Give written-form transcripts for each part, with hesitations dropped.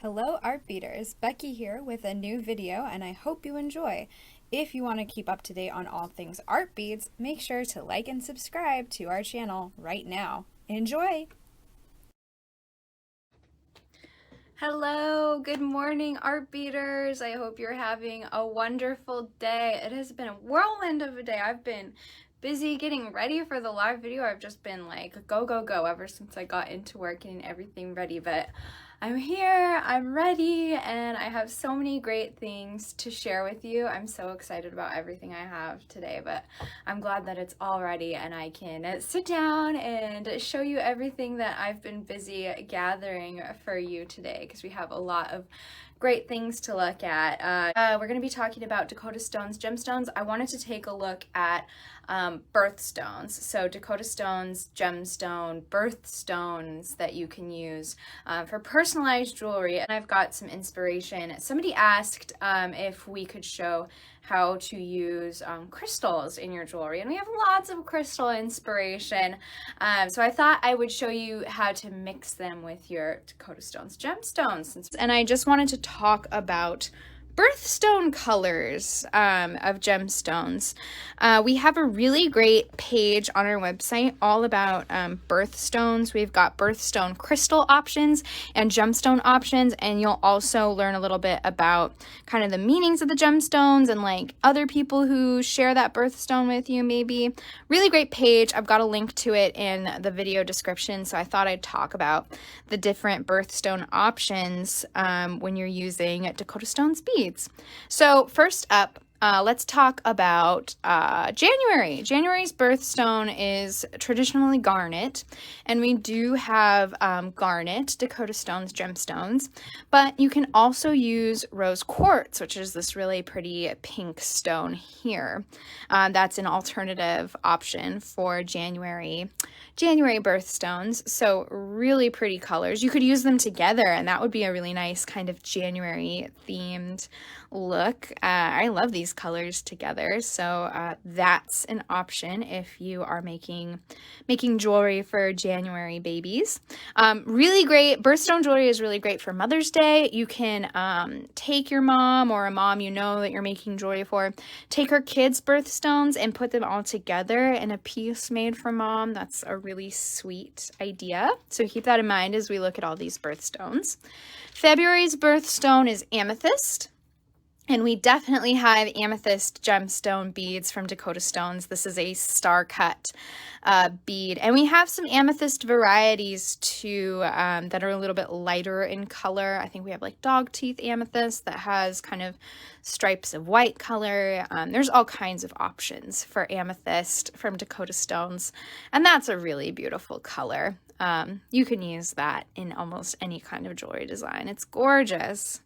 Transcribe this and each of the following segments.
Hello art beaters, Becky here with a new video and I hope you enjoy. If you want to keep up to date on all things art beads, make sure to like and subscribe to our channel right now. Enjoy! Hello, good morning art beaters. I hope you're having a wonderful day. It has been a whirlwind of a day. I've been busy getting ready for the live video. I've just been like go go go ever since I got into work and everything ready, but I'm here, I'm ready, and I have so many great things to share with you. I'm so excited about everything I have today, but I'm glad that it's all ready and I can sit down and show you everything that I've been busy gathering for you today, because we have a lot of great things to look at. We're going to be talking about Dakota Stones gemstones. I wanted to take a look at birthstones. So Dakota Stones, gemstone, birthstones that you can use for personalized jewelry. And I've got some inspiration. Somebody asked if we could show how to use crystals in your jewelry, and we have lots of crystal inspiration. So I thought I would show you how to mix them with your Dakota Stones gemstones. And I just wanted to talk about birthstone colors of gemstones. We have a really great page on our website all about birthstones. We've got birthstone crystal options and gemstone options, and you'll also learn a little bit about kind of the meanings of the gemstones and like other people who share that birthstone with you maybe. Really great page. I've got a link to it in the video description, so I thought I'd talk about the different birthstone options when you're using Dakota Stones beads. So first up, let's talk about January. January's birthstone is traditionally garnet, and we do have garnet Dakota Stones gemstones, but you can also use rose quartz, which is this really pretty pink stone here. That's an alternative option for January birthstones. So really pretty colors. You could use them together, and that would be a really nice kind of January themed look. I love these colors together, so that's an option if you are making jewelry for January babies. Really great. Birthstone jewelry is really great for Mother's Day. You can take your mom or a mom you know that you're making jewelry for, take her kids' birthstones and put them all together in a piece made for mom. That's a really sweet idea. So keep that in mind as we look at all these birthstones. February's birthstone is amethyst. And we definitely have amethyst gemstone beads from Dakota Stones. This is a star cut bead. And we have some amethyst varieties too that are a little bit lighter in color. I think we have like dog teeth amethyst that has kind of stripes of white color. There's all kinds of options for amethyst from Dakota Stones. And that's a really beautiful color. You can use that in almost any kind of jewelry design. It's gorgeous.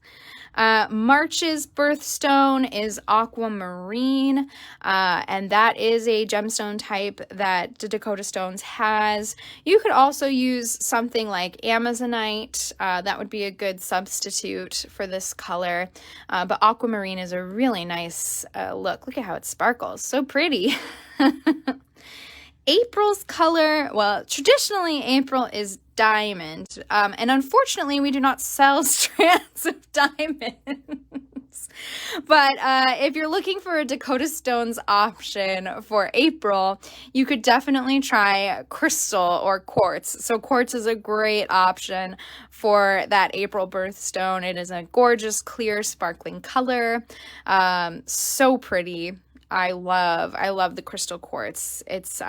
March's birthstone is Aquamarine, and that is a gemstone type that Dakota Stones has. You could also use something like Amazonite. That would be a good substitute for this color, but Aquamarine is a really nice look. Look at how it sparkles. So pretty. April's color, well, traditionally April is diamond, and unfortunately we do not sell strands of diamonds. But if you're looking for a Dakota Stones option for April, you could definitely try crystal or quartz. So quartz is a great option for that April birthstone. It is a gorgeous, clear, sparkling color. So pretty. I love the crystal quartz. It's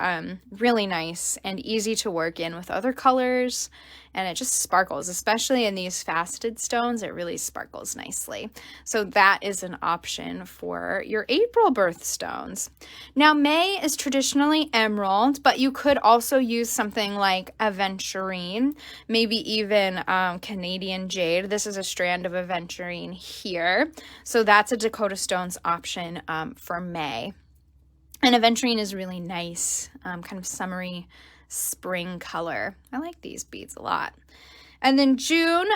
really nice and easy to work in with other colors, and it just sparkles, especially in these faceted stones. It really sparkles nicely. So that is an option for your April birthstones. Now, May is traditionally emerald, but you could also use something like aventurine, maybe even Canadian jade. This is a strand of aventurine here. So that's a Dakota Stones option for May. And aventurine is really nice, kind of summery spring color. I like these beads a lot. And then June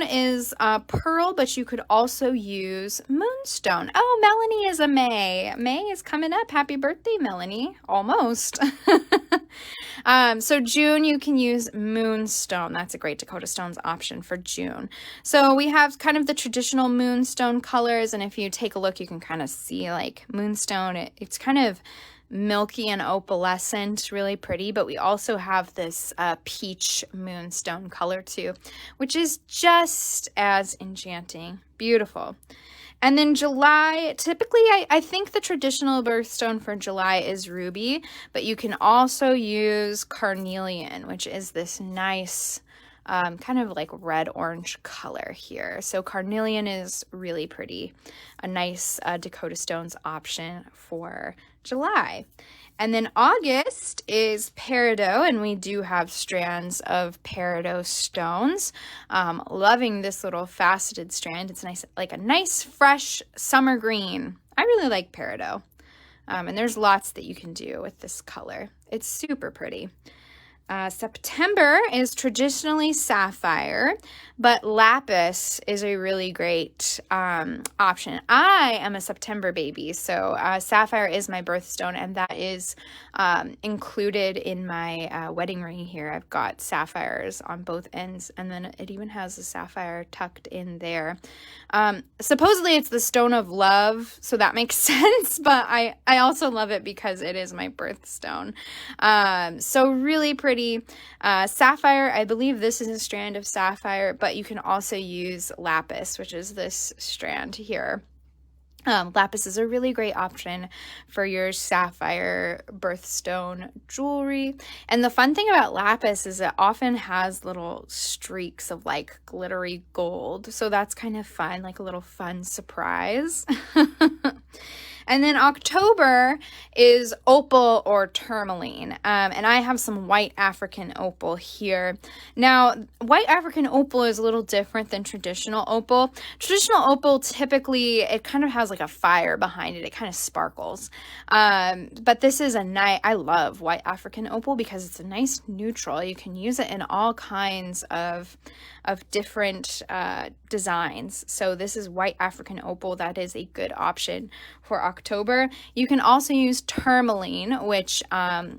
is pearl, but you could also use moonstone. Oh, Melanie is a May. May is coming up. Happy birthday, Melanie. Almost. So June, you can use Moonstone. That's a great Dakota Stones option for June. So we have kind of the traditional Moonstone colors, and if you take a look, you can kind of see like Moonstone. It's kind of milky and opalescent, really pretty, but we also have this peach Moonstone color too, which is just as enchanting. Beautiful. And then July, typically I think the traditional birthstone for July is ruby, but you can also use carnelian, which is this nice kind of like red-orange color here. So carnelian is really pretty. A nice Dakota Stones option for July. And then August is Peridot, and we do have strands of Peridot stones. Loving this little faceted strand. It's nice, like a nice fresh summer green. I really like Peridot. And there's lots that you can do with this color. It's super pretty. September is traditionally Sapphire, but Lapis is a really great option. I am a September baby, so Sapphire is my birthstone, and that is included in my wedding ring here. I've got sapphires on both ends, and then it even has a sapphire tucked in there. Supposedly it's the stone of love, so that makes sense, but I also love it because it is my birthstone. So really pretty. Sapphire, I believe this is a strand of sapphire, but you can also use lapis, which is this strand here. Lapis is a really great option for your sapphire birthstone jewelry. And the fun thing about lapis is it often has little streaks of like glittery gold. So that's kind of fun, like a little fun surprise. And then October is Opal or Tourmaline. And I have some white African opal here. Now, white African opal is a little different than traditional opal. Traditional opal, typically, it kind of has like a fire behind it. It kind of sparkles. But this is a nice, I love white African opal because it's a nice neutral. You can use it in all kinds of different designs. So this is white African opal. That is a good option for October. You can also use Tourmaline, which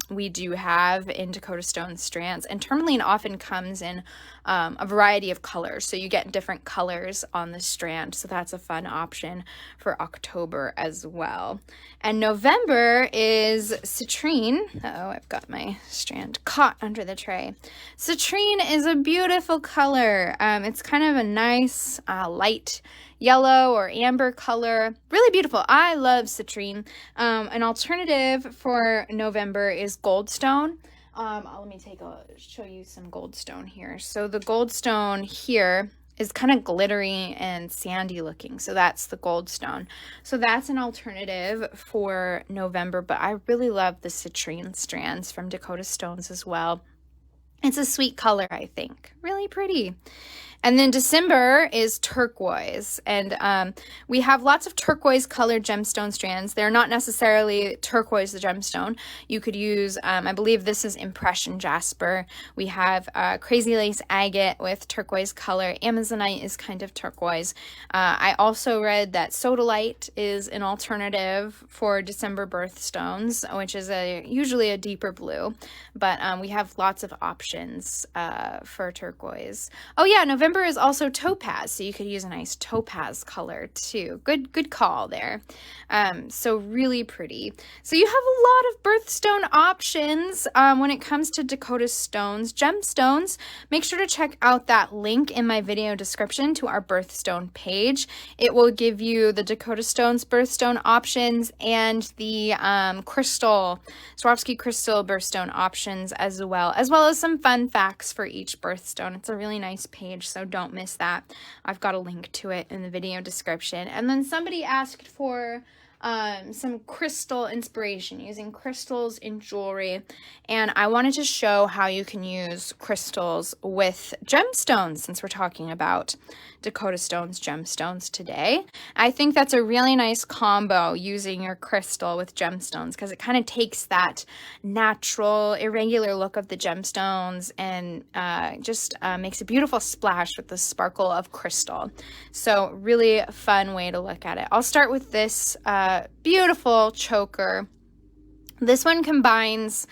we do have in Dakota Stone strands. And Tourmaline often comes in a variety of colors. So you get different colors on the strand. So that's a fun option for October as well. And November is citrine. Uh-oh, I've got my strand caught under the tray. Citrine is a beautiful color. It's kind of a nice light yellow or amber color. Really beautiful. I love citrine. An alternative for November is goldstone. Let me show you some goldstone here. So the goldstone here is kind of glittery and sandy looking. So that's the goldstone. So that's an alternative for November, but I really love the citrine strands from Dakota Stones as well. It's a sweet color, I think. Really pretty. And then December is turquoise, and we have lots of turquoise colored gemstone strands. They're not necessarily turquoise the gemstone. You could use, I believe this is impression jasper. We have crazy lace agate with turquoise color. Amazonite is kind of turquoise. I also read that sodalite is an alternative for December birthstones, which is usually a deeper blue, but we have lots of options for turquoise. Oh yeah, November is also topaz, so you could use a nice topaz color too. Good call there. So really pretty. So you have a lot of birthstone options when it comes to Dakota Stones. Gemstones, make sure to check out that link in my video description to our birthstone page. It will give you the Dakota Stones birthstone options and the Swarovski crystal birthstone options as well as some fun facts for each birthstone. It's a really nice page, so don't miss that. I've got a link to it in the video description. And then somebody asked for some crystal inspiration, using crystals in jewelry, and I wanted to show how you can use crystals with gemstones since we're talking about Dakota Stones gemstones today. I think that's a really nice combo, using your crystal with gemstones, because it kind of takes that natural, irregular look of the gemstones and just makes a beautiful splash with the sparkle of crystal. So really fun way to look at it. I'll start with this beautiful choker. This one combines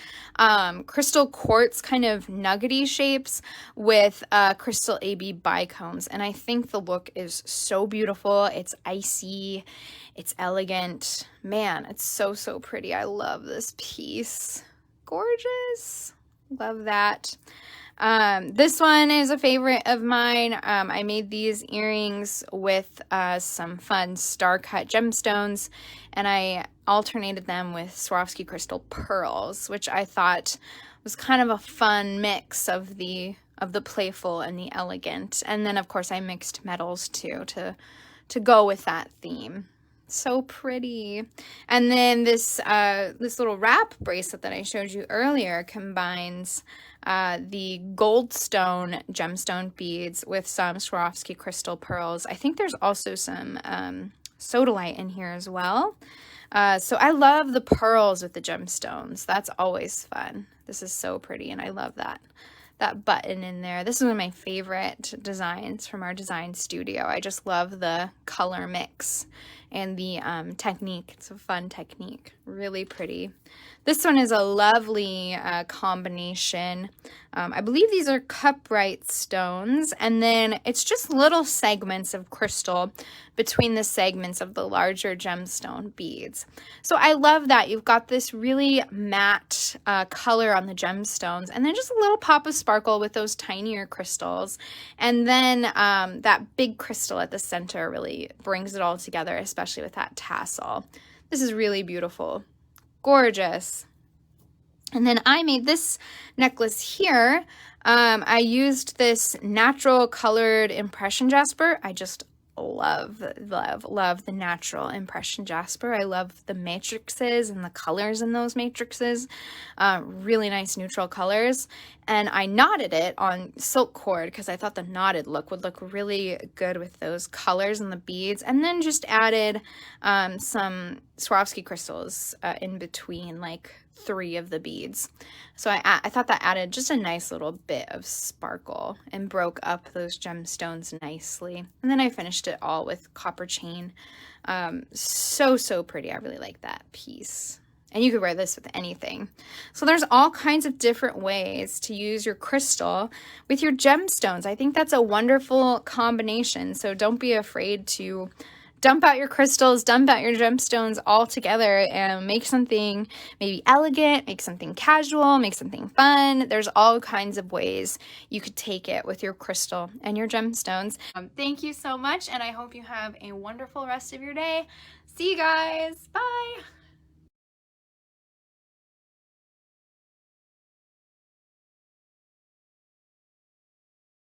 crystal quartz kind of nuggety shapes with crystal AB bicones, and I think the look is so beautiful. It's icy, it's elegant. Man, it's so, so pretty. I love this piece. Gorgeous. Love that. This one is a favorite of mine. I made these earrings with some fun star cut gemstones, and I alternated them with Swarovski crystal pearls, which I thought was kind of a fun mix of the playful and the elegant. And then of course I mixed metals too to go with that theme. So pretty. And then this little wrap bracelet that I showed you earlier combines the Goldstone gemstone beads with some Swarovski crystal pearls. I think there's also some sodalite in here as well. So I love the pearls with the gemstones. That's always fun. This is so pretty, and I love that button in there. This is one of my favorite designs from our design studio. I just love the color mix and the technique. It's a fun technique. Really pretty. This one is a lovely combination. I believe these are cuprite stones, and then it's just little segments of crystal between the segments of the larger gemstone beads. So I love that. You've got this really matte color on the gemstones, and then just a little pop of sparkle with those tinier crystals. And then that big crystal at the center really brings it all together, especially with that tassel. This is really beautiful. Gorgeous. And then I made this necklace here. I used this natural colored impression jasper. I just love the natural impression jasper. I love the matrices and the colors in those matrices. Really nice neutral colors. And I knotted it on silk cord because I thought the knotted look would look really good with those colors and the beads. And then just added some Swarovski crystals in between, like 3 of the beads. So I thought that added just a nice little bit of sparkle and broke up those gemstones nicely. And then I finished it all with copper chain. So pretty. I really like that piece. And you could wear this with anything. So there's all kinds of different ways to use your crystal with your gemstones. I think that's a wonderful combination. So don't be afraid to dump out your crystals, dump out your gemstones all together and make something maybe elegant, make something casual, make something fun. There's all kinds of ways you could take it with your crystal and your gemstones. Thank you so much, and I hope you have a wonderful rest of your day. See you guys. Bye.